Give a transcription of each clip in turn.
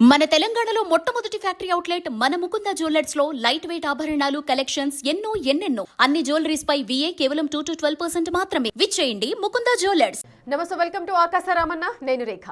మన తెలంగాణలో మొట్టమొదటి ఫ్యాక్టరీ అవుట్లెట్ మన ముకుంద జ్యువెలర్స్ లో లైట్ వెయిట్ ఆభరణాలు కలెక్షన్స్ ఎన్నెన్నో అన్ని జ్యువెలరీస్ పై VA కేవలం 2 to 12% మాత్రమే. విచ్చేయండి ముకుంద జ్యువెలర్స్. నమస్తే, వెల్కమ్ టు ఆకాశరామన్న. నేను రేఖ.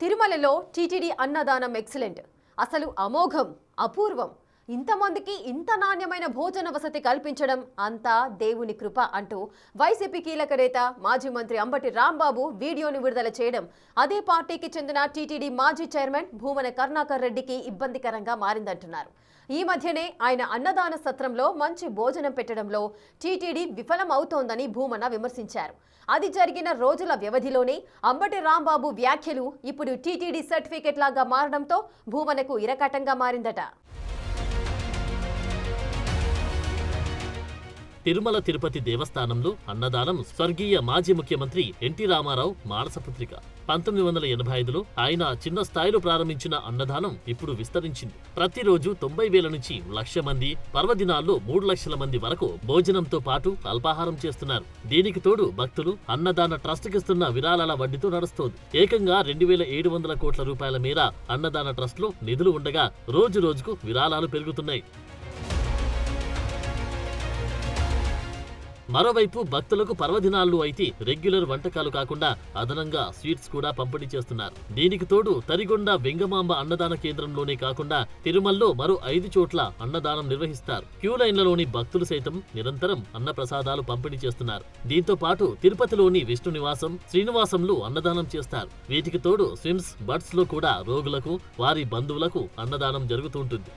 తిరుమలలో టీటీడీ అన్నదానం ఎక్సలెంట్, అసలు అమోఘం, అపూర్వం. ఇంతమందికి ఇంత నాణ్యమైన భోజన వసతి కల్పించడం అంతా దేవుని కృప అంటూ వైసీపీ కీలక నేత మాజీ మంత్రి అంబటి రాంబాబు వీడియోని విడుదల చేయడం అదే పార్టీకి చెందిన టీటీడీ మాజీ చైర్మన్ భూమన కరుణాకర్ రెడ్డికి ఇబ్బందికరంగా మారిందంటున్నారు. ఈ మధ్యనే ఆయన అన్నదాన సత్రంలో మంచి భోజనం పెట్టడంలో టీటీడీ విఫలం అవుతోందని భూమన విమర్శించారు. అది జరిగిన రోజుల వ్యవధిలోనే అంబటి రాంబాబు వ్యాఖ్యలు ఇప్పుడు టీటీడీ సర్టిఫికెట్ లాగా మారడంతో భూమనకు ఇరకాటంగా మారిందట. తిరుమల తిరుపతి దేవస్థానంలో అన్నదానం స్వర్గీయ మాజీ ముఖ్యమంత్రి ఎన్టీ రామారావు మానసపుత్రిక. 1985లో ఆయన చిన్న స్థాయిలో ప్రారంభించిన అన్నదానం ఇప్పుడు విస్తరించింది. ప్రతిరోజు 90,000 నుంచి 1,00,000 మంది, పర్వదినాల్లో 3 లక్షల మంది వరకు భోజనంతో పాటు అల్పాహారం చేస్తున్నారు. దీనికి తోడు భక్తులు అన్నదాన ట్రస్ట్కిస్తున్న విరాళాల వడ్డీతో నడుస్తోంది. ఏకంగా 2,700 కోట్ల రూపాయల మేర అన్నదాన ట్రస్ట్లో నిధులు ఉండగా రోజు రోజుకు విరాళాలు పెరుగుతున్నాయి. మరోవైపు భక్తులకు పర్వదినాల్లో అయితే రెగ్యులర్ వంటకాలు కాకుండా అదనంగా స్వీట్స్ కూడా పంపిణీ చేస్తున్నారు. దీనికి తోడు తరిగొండ వెంగమాంబ అన్నదాన కేంద్రంలోనే కాకుండా తిరుమలలో మరో 5 చోట్ల అన్నదానం నిర్వహిస్తారు. క్యూ లైన్లలోని భక్తులు సైతం నిరంతరం అన్న ప్రసాదాలు పంపిణీ చేస్తున్నారు. దీంతో పాటు తిరుపతిలోని విష్ణు నివాసం, శ్రీనివాసంలో అన్నదానం చేస్తారు. వీటికి తోడు స్విమ్స్, బట్స్ లో కూడా రోగులకు, వారి బంధువులకు అన్నదానం జరుగుతుంటుంది.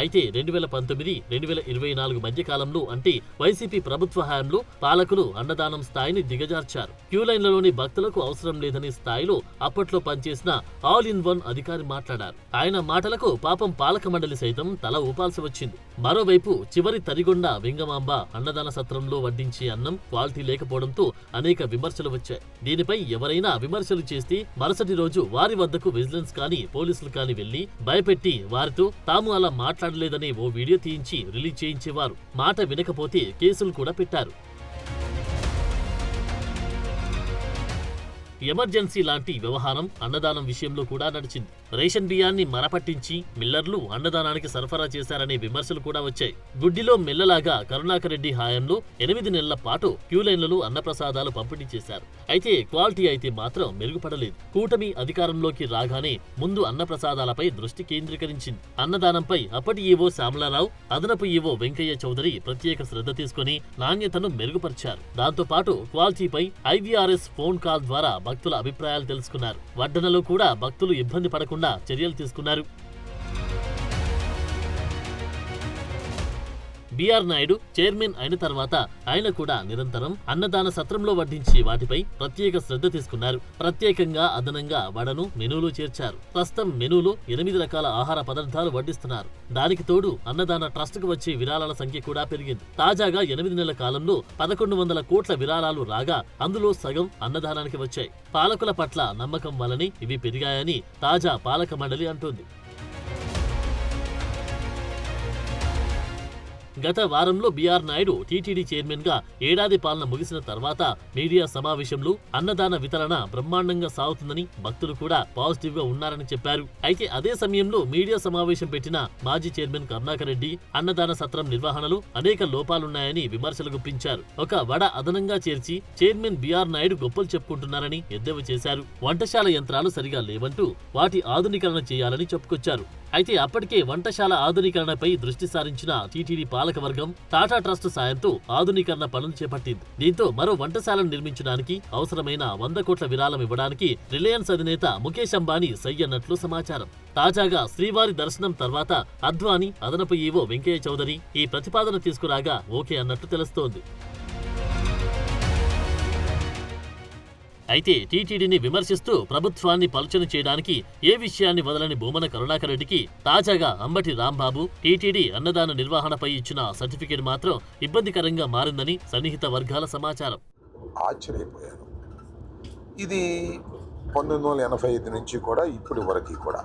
అయితే 2019-2024 మధ్య కాలంలో అంటే వైసీపీ ప్రభుత్వ హయాంలో పాలకులు అన్నదానం స్థాయిని దిగజార్చారు. క్యూ లైన్లలోని భక్తులకు అవసరం లేదని స్థాయిలో అప్పట్లో పనిచేసిన ఆల్ ఇన్ వన్ అధికారి మాట్లాడారు. ఆయన మాటలకు పాపం పాలక మండలి సైతం తల ఊపాల్సి వచ్చింది. మరోవైపు చివరి తరిగొండ వెంగమాంబ అన్నదాన సత్రంలో వడ్డించే అన్నం క్వాలిటీ లేకపోవడంతో అనేక విమర్శలు వచ్చాయి. దీనిపై ఎవరైనా విమర్శలు చేస్తే మరుసటి రోజు వారి వద్దకు విజిలెన్స్ కానీ పోలీసులు కానీ వెళ్లి భయపెట్టి వారితో తాము అలా మాట్లాడలేదనే ఓ వీడియో తీయించి రిలీజ్ చేయించేవారు. మాట వినకపోతే కేసులు కూడా పెట్టారు. ఎమర్జెన్సీ లాంటి వ్యవహారం అన్నదానం విషయంలో కూడా నడిచింది. రేషన్ బియ్యాన్ని మరపట్టించి మిల్లర్లు అన్నదానానికి సరఫరా చేశారనే విమర్శలు కూడా వచ్చాయి. గుడ్డిలో మెల్లలాగా కరుణాకర్ రెడ్డి హయాంలో 8 నెలల పాటు క్యూ లైన్లలో అన్నప్రసాదాలు పంపిణీ చేశారు. అయితే క్వాలిటీ అయితే మాత్రం మెరుగుపడలేదు. కూటమి అధికారంలోకి రాగానే ముందు అన్నప్రసాదాలపై దృష్టి కేంద్రీకరించింది. అన్నదానంపై అప్పటి ఈవో శ్యామలారావు, అదనపు ఈవో వెంకయ్య చౌదరి ప్రత్యేక శ్రద్ధ తీసుకుని నాణ్యతను మెరుగుపరిచారు. దాంతో పాటు క్వాలిటీపై IVRS ఫోన్ కాల్ ద్వారా భక్తుల అభిప్రాయాలు తెలుసుకున్నారు. వడ్డనలో కూడా భక్తులు ఇబ్బంది పడకుండా చర్యలు తీసుకున్నారు. BR నాయుడు చైర్మన్ అయిన తర్వాత ఆయన కూడా నిరంతరం అన్నదాన సత్రంలో వడ్డించి వాటిపై ప్రత్యేక శ్రద్ధ తీసుకున్నారు. ప్రత్యేకంగా అదనంగా వడను మెనూలో చేర్చారు. ప్రస్తుతం మెనూలో 8 రకాల ఆహార పదార్థాలు వడ్డిస్తున్నారు. దానికి తోడు అన్నదాన ట్రస్ట్ కు వచ్చే విరాళాల సంఖ్య కూడా పెరిగింది. తాజాగా 8 నెలల కాలంలో 1,100 కోట్ల విరాళాలు రాగా అందులో సగం అన్నదానానికి వచ్చాయి. పాలకుల పట్ల నమ్మకం వల్లనే ఇవి పెరిగాయని తాజా పాలక మండలి అంటోంది. గత వారంలో BR నాయుడు టీటీడీ చైర్మన్ గా ఏడాది పాలన ముగిసిన తర్వాత మీడియా సమావేశంలో అన్నదాన వితరణ బ్రహ్మాండంగా సాగుతుందని, భక్తులు కూడా పాజిటివ్ గా ఉన్నారని చెప్పారు. అయితే అదే సమయంలో మీడియా సమావేశం పెట్టిన మాజీ చైర్మన్ కరుణాకర్ రెడ్డి అన్నదాన సత్రం నిర్వహణలో అనేక లోపాలున్నాయని విమర్శలు గుప్పించారు. ఒక వడ అదనంగా చేర్చి చైర్మన్ BR నాయుడు గొప్పలు చెప్పుకుంటున్నారని ఎద్దేవా చేశారు. వంటశాల యంత్రాలు సరిగా లేవంటూ వాటి ఆధునీకరణ చేయాలని చెప్పుకొచ్చారు. అయితే అప్పటికే వంటశాల ఆధునీకరణపై దృష్టి సారించిన టీటీడీ పాలకవర్గం టాటా ట్రస్ట్ సాయంతో ఆధునీకరణ పనులు చేపట్టింది. దీంతో మరో వంటశాలను నిర్మించడానికి అవసరమైన 100 కోట్ల విరాళం ఇవ్వడానికి రిలయన్స్ అధినేత ముఖేష్ అంబానీ సై అన్నట్లు సమాచారం. తాజాగా శ్రీవారి దర్శనం తర్వాత అద్వానీ, అదనపు ఈవో వెంకయ్య చౌదరి ఈ ప్రతిపాదన తీసుకురాగా ఓకే అన్నట్టు తెలుస్తోంది. అయితే టీటీడీని విమర్శిస్తూ ప్రభుత్వాన్ని పలుచన చేయడానికి ఏ విషయాన్ని వదలని భూమన కరుణాకర్ రెడ్డికి తాజాగా అంబటి రాంబాబు టీటీడీ అన్నదాన నిర్వహణపై ఇచ్చిన సర్టిఫికేట్ మాత్రం ఇబ్బందికరంగా మారిందని సన్నిహిత వర్గాల సమాచారం. ఆశ్చర్యపోయాను. ఇది 1985 నుంచి కూడా ఇప్పటి వరకు కూడా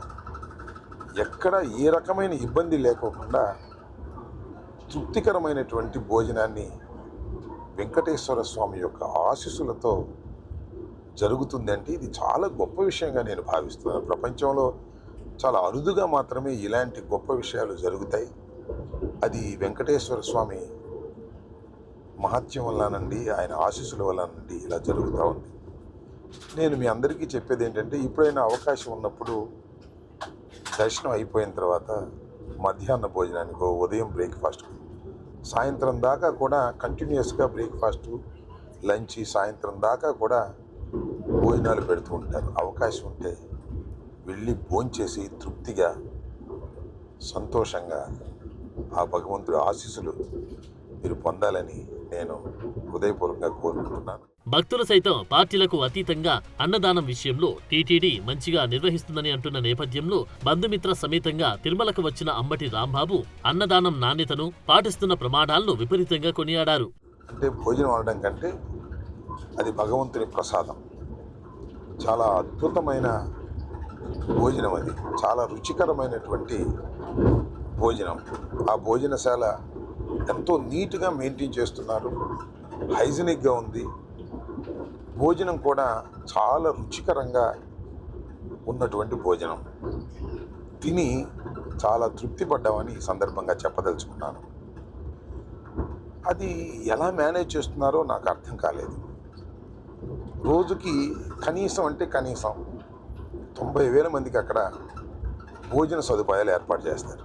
ఎక్కడ ఏ రకమైన ఇబ్బంది లేకోకుండా తృప్తికరమైనటువంటి భోజనాన్ని వెంకటేశ్వర స్వామి యొక్క ఆశీస్సులతో జరుగుతుందంటే ఇది చాలా గొప్ప విషయంగా నేను భావిస్తున్నాను. ప్రపంచంలో చాలా అరుదుగా మాత్రమే ఇలాంటి గొప్ప విషయాలు జరుగుతాయి. అది వెంకటేశ్వర స్వామి మహత్యం వల్లనండి, ఆయన ఆశీస్సుల వల్లనండి ఇలా జరుగుతూ ఉంది. నేను మీ అందరికీ చెప్పేది ఏంటంటే, ఎప్పుడైనా అవకాశం ఉన్నప్పుడు దర్శనం అయిపోయిన తర్వాత మధ్యాహ్న భోజనానికో, ఉదయం బ్రేక్ఫాస్ట్, సాయంత్రం దాకా కూడా కంటిన్యూస్గా బ్రేక్ఫాస్టు, లంచ్, సాయంత్రం దాకా కూడా భోజనాలు పెడుతూ ఉంటారు. అవకాశం ఉంటే వెళ్ళి భోంచేసి తృప్తిగా సంతోషంగా ఆ భగవంతుడి ఆశీస్సులు మీరు పొందాలని నేను హృదయపూర్వకంగా కోరుకుంటున్నాను. భక్తులు సైతం పార్టీలకు అతీతంగా అన్నదానం విషయంలో టీటీడీ మంచిగా నిర్వహిస్తుందని అంటున్న నేపథ్యంలో బంధుమిత్ర సమేతంగా తిరుమలకు వచ్చిన అంబటి రాంబాబు అన్నదానం నాణ్యతను, పాటిస్తున్న ప్రమాణాలను విపరీతంగా కొనియాడారు. అంటే భోజనం అనడం కంటే అది భగవంతుని ప్రసాదం. చాలా అద్భుతమైన భోజనం, అది చాలా రుచికరమైనటువంటి భోజనం. ఆ భోజనశాల ఎంతో నీట్గా మెయింటైన్ చేస్తున్నారు, హైజీనిక్గా ఉంది. భోజనం కూడా చాలా రుచికరంగా ఉన్నటువంటి భోజనం. తిని చాలా తృప్తి పడ్డామని ఈ సందర్భంగా చెప్పదలుచుకున్నాను. అది ఎలా మేనేజ్ చేస్తున్నారో నాకు అర్థం కాలేదు. రోజుకి కనీసం 90,000 మందికి అక్కడ భోజన సదుపాయాలు ఏర్పాటు చేస్తారు.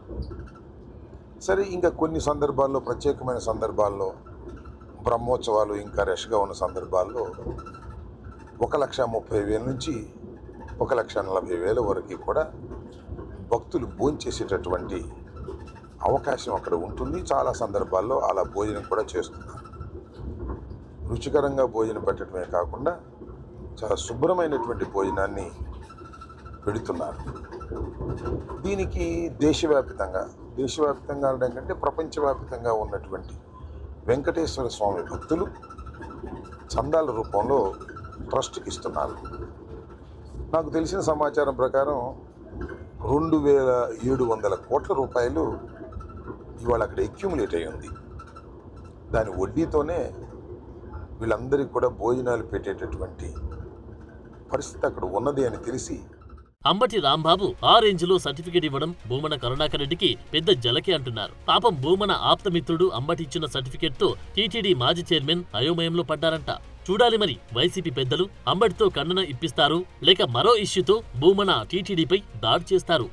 సరే, ఇంకా కొన్ని సందర్భాల్లో, ప్రత్యేకమైన సందర్భాల్లో, బ్రహ్మోత్సవాలు ఇంకా రష్గా ఉన్న సందర్భాల్లో 1,30,000 నుంచి 1,40,000 వరకు కూడా భక్తులు భోంచేసేటటువంటి అవకాశం అక్కడ ఉంటుంది. చాలా సందర్భాల్లో అలా భోజనం కూడా చేస్తున్నారు. రుచికరంగా భోజనం పెట్టడమే కాకుండా చాలా శుభ్రమైనటువంటి భోజనాన్ని పెడుతున్నారు. దీనికి దేశవ్యాప్తంగా అనడం కంటే ప్రపంచవ్యాప్తంగా ఉన్నటువంటి వెంకటేశ్వర స్వామి భక్తులు చందాల రూపంలో ట్రస్ట్కి ఇస్తున్నారు. నాకు తెలిసిన సమాచారం ప్రకారం 2,700 కోట్ల రూపాయలు ఇవాళ అక్కడ అక్యుములేట్ అయి ఉంది. దాని వడ్డీతోనే వీళ్ళందరికీ కూడా భోజనాలు పెట్టేటటువంటి పరిస్థితి అక్కడ ఉన్నది అని తెలిసి అంబటి రాంబాబు ఆ రేంజ్లో సర్టిఫికేట్ ఇవ్వడం భూమన కరుణాకర్ రెడ్డికి పెద్ద జలకే అంటున్నారు. పాపం భూమన ఆప్తమిత్రుడు అంబటి ఇచ్చిన సర్టిఫికేట్తో టీటీడీ మాజీ చైర్మన్ అయోమయంలో పడ్డారంట. చూడాలి మరి వైసీపీ పెద్దలు అంబటితో కన్నన ఇప్పిస్తారు, లేక మరో ఇష్యూతో భూమన టీటీడీపై దాడి చేస్తారు.